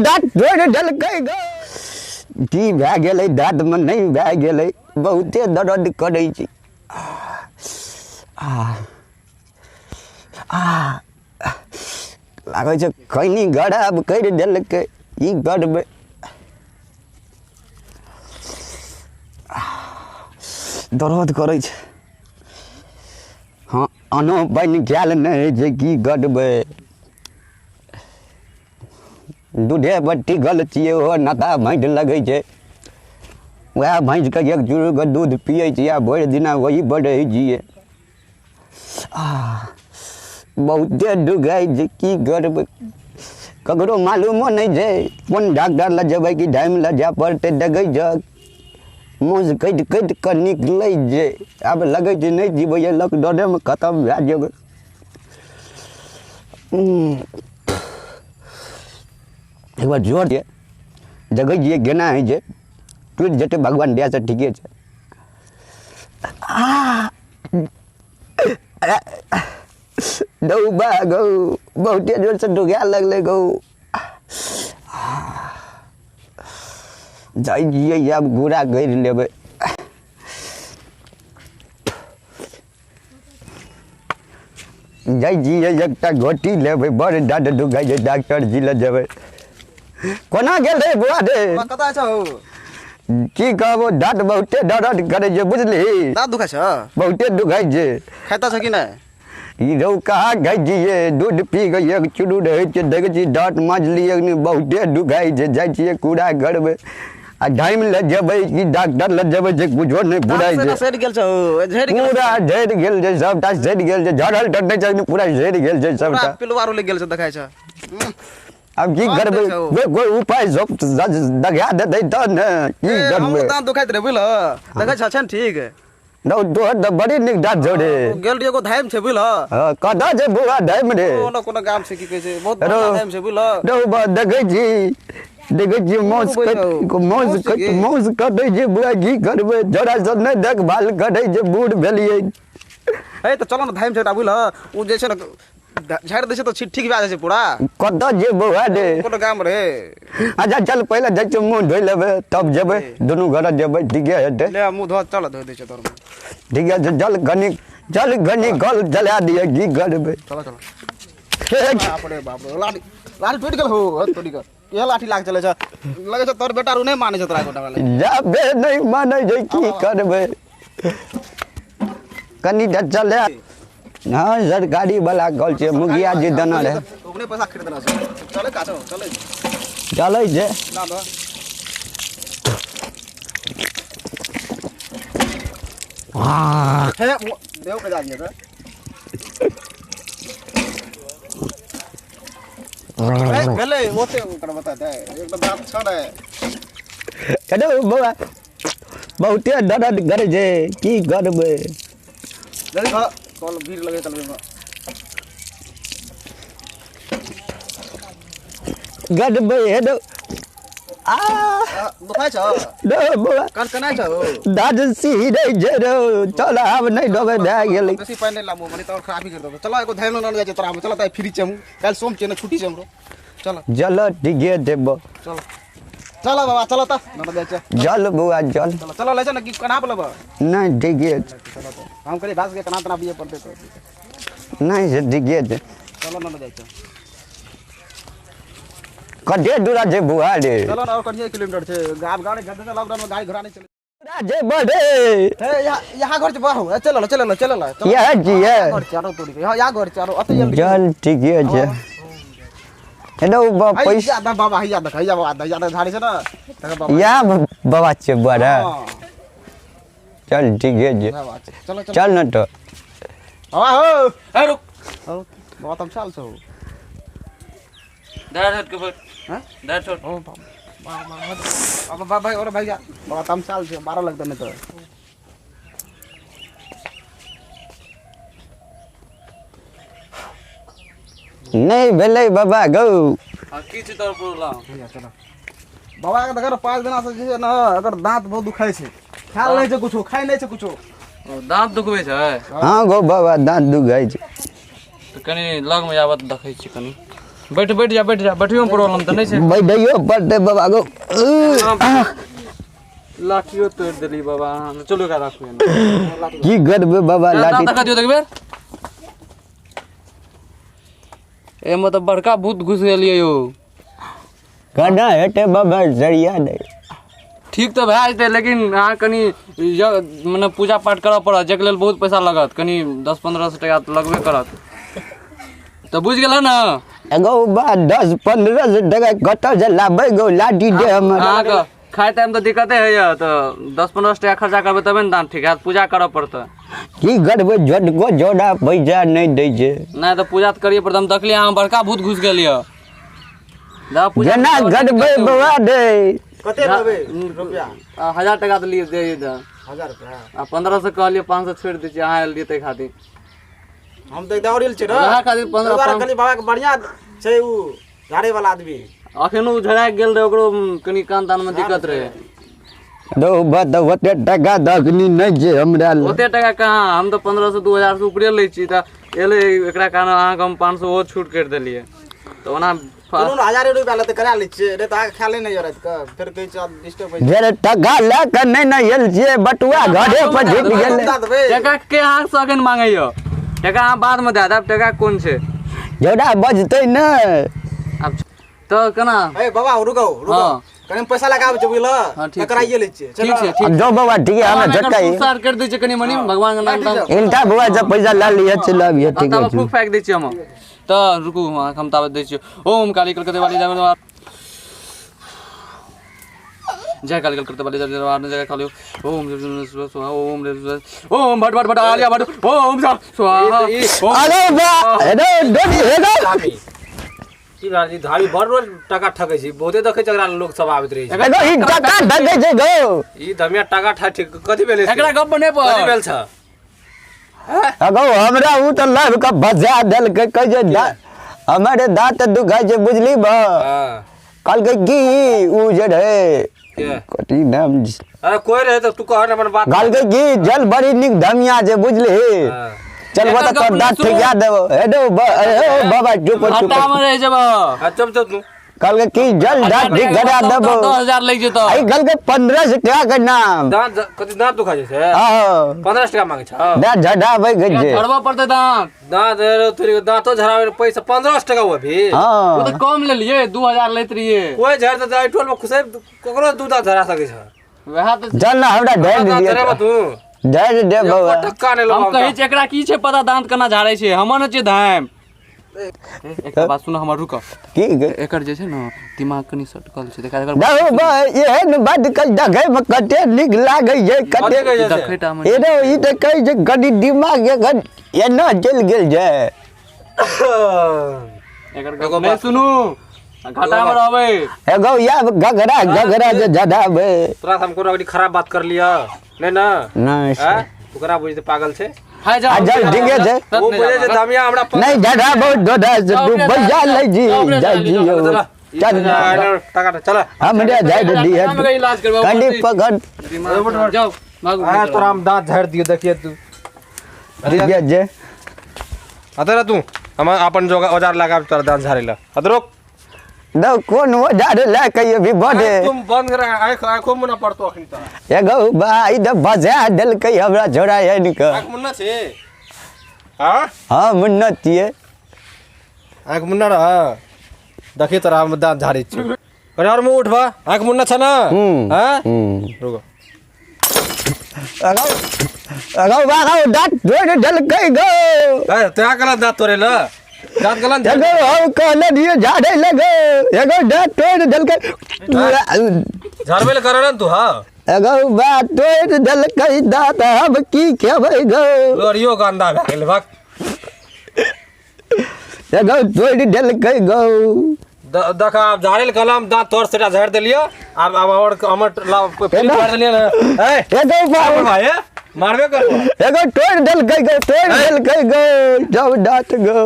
दाँत जोड़ ढलकै गो की भए गेलै दाँत में नहीं भए गेलै बहुते दर्द करै छी लागै छै खैनी खराब करि देलकै ई करबै दर्द करै छै हाँ अनो पानि खायल नहि होइ छै की करबै दूधे बट्टी गल छियै ओहो नता भैंट लगै छै वएह भैंसके एक चूरूके दूध पियै छियै आ भरि दिना वही पर रहै छियै बहुते दुखाइ छै की करबै ककरो मालूमो नहि छै कोन डॉक्टर लग जेबै कि टाइम लग जाय पड़तै देखै छ मुँह कटि कटि कऽ निकलै छै आब लगै छै नहि जीबै लॉकडाउनेमे खतम भए जेबै एक बार जोर दिए देखै छियै केना होइ छै टूटि जेतै भगवान दयासँ ठीके छै डौबा गौ बहुते जोरसँ डुगाए लगलै गौ जाइ छियै आब घूरा करि लेबै जाइ छियै एकटा गोटी लेबै बड़ डाँट दुखाइ छै डॉक्टर जी लग जेबै कोना गेल रे बौआ रे कतऽ छौ की कहबो दाँत बहुते दर्द करै छै बुझली दाँत दुखाइ छ बहुते दुखाइ छै खाइता छ कि नहि ई रौ कहाँ खाइ छियै दूध पी कऽ एक चुरू रहै छै देखै छी दाँत माजलियै बहुते दुखाइ छै जाइ छियै कूड़ा करबै आ टाइम लग जेबै कि डॉक्टर लग जेबै जे कुछो नहि बुझाइ छै सड़ि गेल छौ पूरा झड़ि गेल छै सबटा सड़ि गेल छै झड़ल तर नहि छै पूरा झड़ि गेल छै सबटा पिलवारो लग गेल छै देखाइ छ अब की करबै कोई उपाय सब दगा देतै तब ने की करबै दाँत दुखाइत रहे बुझल देखै छ छै ठीक नौ तोहर तऽ बड़ी नीक दाँत छौ रे गेल रहियो एगो धाम छै बुझल कतऽ छै बुआ धाम रे कोनो गाम छै की कहै छै बहुत बड़ा धाम छै बुझल रौ देखै छी मौस कटै छै बुआ की करबै जोड़ा सब नहि देखभाल करै छै बूढ़ भेलियै हे तऽ चलो ने धाम छै बुझल ओ जे छै ने झाड़ि दै छै तऽ ठीक भए जाइ छै पूरा कतऽ जे बौआ रे कोनो गाम रे अच्छा चल पहिले जाइ छियै मुँह धोइ लेबै तब जेबै दुनू घर जेबै ठीके हेतै ले मुँह धो चल धो दै छै तोर ठीके छै चल कनी कल जला दिए की करबै चलो बाप रे लाठी टूटि गेल हो तोरी के के लाठी लाग चले छ लगे छ तोर बेटा रु नहीं माने छ तोरा गोटा वाला जाबे नहीं माने छै की करबै कनी चले हाँ सरकारी वाला कल छै मुखिया जी देना रहे ओकने पैसा खरीदना छै चले का चले चलै छै ना दो हां हे देव के जा दिए त भेले ओते ओकर बता दे एकदम दांत छड़े कदो बौआ बहुते दर्द करे छै की करबै जल्दी खा कल भीड़ लगे चलबे में गडबै हेदो दुखाइ छ दो बौआ कान कनाइ छ दाद सिहरै छै रो चल आब नहि डोबे भए गेलै बेसी पानी नहीं लामो मनी तो खराबी कर दो चलो एको धाम न जाय छै तोरा चलो त फ्री छै हम काल सोम छै न छुट्टी छै हमरो चलो चलो ठीके देबो चलो चलो बाबा चलो त न जाय छै चल बौआ चल चलो ले छ न कि कना पे लेबा नहीं ठीके चलो तो हम करे घास के कना तना बिए पड़ते तो नहीं से ठीके छै चलो न जाय छै कते दूरा छै बुआ रे चलो ना और कनिए किलोमीटर छै गाब गाड़ी गड्ढे से लॉकडाउन में गाड़ी घोड़ा नहीं चले दूरा छै बड़े हे यहाँ घर छै बाहु चलो यह जी है घर चारो तोड़ी यहाँ घर चारो अते जल्दी चल ठीके छै हेलो पैसा बाबा हैया बाबा झाड़ी छै ना बाबा या बाबा छै बड़ा चल ठीके छै चलो चल न तो बाबा हो ए रुक बाबा तुम चल छो दाढ़ हट के बैठ हैं दाढ़ छोड़ ओ बाबा बाबा और भैया बाबा तुम चल छे 12 लगता नहीं तो नहीं भेलै बाबा गौ की छै तोर प्रॉब्लम भैया चलो बाबा के देखो 5 दिन से जे ना अगर दांत बहुत दुखाई छै ख्याल नहीं छै कुछो खाई नहीं छै कुछो दाँत दुखबै छै हाँ गो बाबा दाँत दुखाइ छै तो कनी लग में आबत देखै छी कनी बैठ जा बैठियो में प्रॉब्लम तो नहीं छे बैठियो पड़ते बाबा को लाठियो तोड़ देली बाबा चलो का राखू की करबे बाबा लाठी तक दियो देखबे ए मतलब बड़का भूत घुस गेलिए यो कना हेटे बाबा जरिया दे ठीक तो भए जेतै लेकिन अहाँ कनी मने पूजा पाठ करऽ पड़त जेके लेल बहुत पैसा लागत कनी 10-15 टका तऽ लगबे करत तो बुझ गेल ना एगो बा 10-15 टका कतऽ से लाबै गो लाठी दे हमर अहाँके खाए टाइम तो दिक्कते है तो 10-15 टका खर्चा करबै तबे ने दान ठीक है पूजा करऽ पड़तै की करबै झटको जोड़ा पैसा नहीं दै छै नहीं तो पूजा तो करिए पड़तै हम देखलिए अहाँ बड़का भूत घुस गेल य जेना करबै बाबा दे कते लेबै रुपया 1000 टका तो लिए दे इधर 1000 रुपया आ 15 से कहलिए 500 छोड़ दै छी अहाँ लिए तै खातिर हम तो दौड़िल छै रे वएह खातिर 15 कनी बाबा के बढ़िया छै उ झाड़े वाला आदमी अखन उ झड़ा गेल रहे ओकरो कनी कान तान में दिक्कत रहे दो बात ओते टका दखनी नहीं छै हमरा ओते टका कहाँ हम तो 15 से 2000 से ऊपरे लै छी त एले एकरा कारण अहाँ हम 500 और छूट कर देलिए तो ओना कोनो 1000 रुपया लेते करा लै छियै रे त ख्याले नहीं जरत का फिर कहै छ डिस्टर्ब होइ जेरे टका ले के नहीं नहीं यल छियै बटुआ घरे पर झुक गेलै टका के अहाँ से अखन मांगे यो टका अहाँ बाद में दे देब टका कोन छै जोड़ा बजतै न अब तो केना ए बाबा रुको कनी पैसा लगाबै छै बुझल त कराइए लै छियै ठीक छै अब जो बाबा ठीक है हमें झटका ही सार कर दै छै कनी मनी भगवान के नाम पर इनका बाबा जब पैसा ला लिया चला भी ठीक तब है फूक फेंक दै छी हम तो रुकू हम ताबत दै छी ओम काली कलकत्ते वाली जय जय काली कलकत्ते वाली जय खालियो ओम ओम भट भट भट आलिया भट ओम स्वाहा अरे बा हेडो डोडी हेडो की बात जी धाबी बड़ रोज टका ठकै छी बहुते देखे जकरा लोग सब आबैत रहै छै हेडो ई टका धकै छै गो ई धमिया टका ठक कथि भेलै एकरा गप नै पर कथि भेल छ अगो हमरा उ त लाइव का बजा देल के कह जे हमारे दांत दुखाय छै बुझली बा हां कल के की उ जे रे के कथि नाम अरे कोई रहे तो तू कह न अपन बात कल के की जल बड़ी निक धमिया जे बुझली हां चल वो तो दांत ठिका देबो हेडो बाबा चुप चुप हटा में रह जब चुप चुप तू कल के की जल दांत ठीक करा देबो 10000 लग जेतो आई कल के 15 टका के नाम दांत कथि दांत दुखा छै से हां 15 टका मांगे छ दांत झड़ाबै गई छै झड़बा पड़ते दांत दांत तेरे दांतो झरावे पैसा 15 टका हुआ भी हां वो तो कम ले लिए 2000 लेत रहिए कोई झड़ त आई टोल में खुसे ककरो दू दांत झरा सकै छ वह तो चल ना हमरा ढेर दे झराबा तू ढेर दे बाबा टका नै लो हम कहे छै एकरा की छै पता दांत केना झाड़ै छै हमर न छै धाम एक बात सुनो हमर रुक की एकर जे छै न दिमाग कनी सटकल छै देखा एकर दाऊ बा एहन बात कल देखै में कते निक लागै छै कते देखैटा में एरो ई त कहै छै कनी दिमाग एखन एना चल गेल छै एकर गप नै सुनू घाटा में रहबै एगो या गगरा जे जडाबै तोरा हम कोनो खराब बात कर लिया नै ना नहीं हैं तू करा बुझते पागल छे हाय जा जल ठीके छै वो बुझे जे दामिया हमरा नहीं जडाबै दोदा से तू बजा ले जी जा जियो चल टका चल हमरे जाय दे दी हम का इलाज करबा कंडी पकड़ दिमाग जाओ भागो आ तोरा हम दांत झाड़ दियो देखिए तू दिया जे अतरा तू हम अपन जोगा औजार लगा तोरा दांत झाड़ेला अतरो दो कोन वो जाड़े ले के भी बड़े तुम बंद कर आंखों में ना पड़तो अखनी तोरा एगो भाई द बजा देल के हमरा छोड़ा है निक आंख मुन्ना छे हां हां मुन्नत ये आंख मुन्ना रा देखि तोरा हम दांत झाड़ी छी अरे और मुंह उठवा आंख मुन्ना छ ना हां रुको अगो बागो दांत जोड़ देल के गो ए तेरा कला दांत तोरेला दांत गलन एगो हम कहले दिए झाड़े लगे एगो दांत तोड़ देल के झाड़बेल करन तू हां एगो बा तोड़ देल के दांत हम की खेबै गो लोरियो गंदा भ गेल भक एगो तोड़ देल के गो देखा आप झाड़ेल कलम दांत तोड़ सेटा झाड़ देलियो अब और हमर फेल मार देलियो ना ए एगो बाबू भाई मारबे कर एगो तोड़ देल के गो जब दांत गो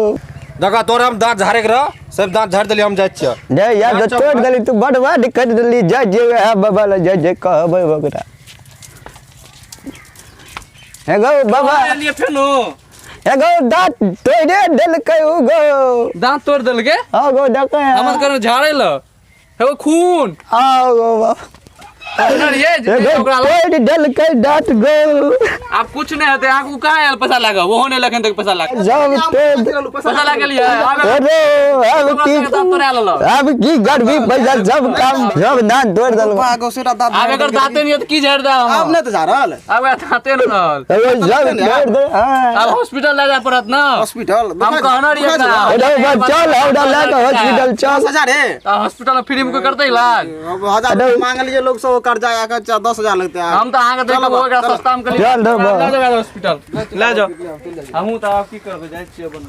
देखा तोर हम दांत झाड़े के रह सब दांत झाड़ देलियो हम जाय छियो जे यार तो तोड़ देली तू बर्बाद कर देली जय जे है बाबा ले जय जय कहबै ओकरा एगो बाबा लिए फेनो एगो दांत तोड़े देलकै उगो दांत तोड़ देलके हाँ गो देखे हमर कर झाड़े ल एगो खून आओ गो अरे ये एगो ओकरा ला- तोड़ देलकै दांत गो अब कुछ नहीं होते आंखू कहाँ आयल पैसा लगा वो होने लखन तक पैसा लगा जब तोड़ पैसा लगा लिया अरे अब की गर्मी पैसा सब काम सब दांत तोड़ देलकै भागो सेटा दांत अब एकर दांते नहीं हो तो की झाड़ दा अब नहीं तो जा रहल अब दांते न रहल एगो सब तोड़ दे हाँ अब हॉस्पिटल ले जाए पड़त ना हॉस्पिटल हम कहना रही अरे बा चल हौडा लेके हॉस्पिटल चल 10,000 है हॉस्पिटल में फ्री में कोई करते इलाज अब 1000 मांग लिए लोग सब कर्जा आकर 10,000 लगते हैं हम तो आगे देख वो एकरा सस्ता में कर चल रे बा। ले जाओ हॉस्पिटल ले जाओ हमहू तो आप की करबे जाय छियै बन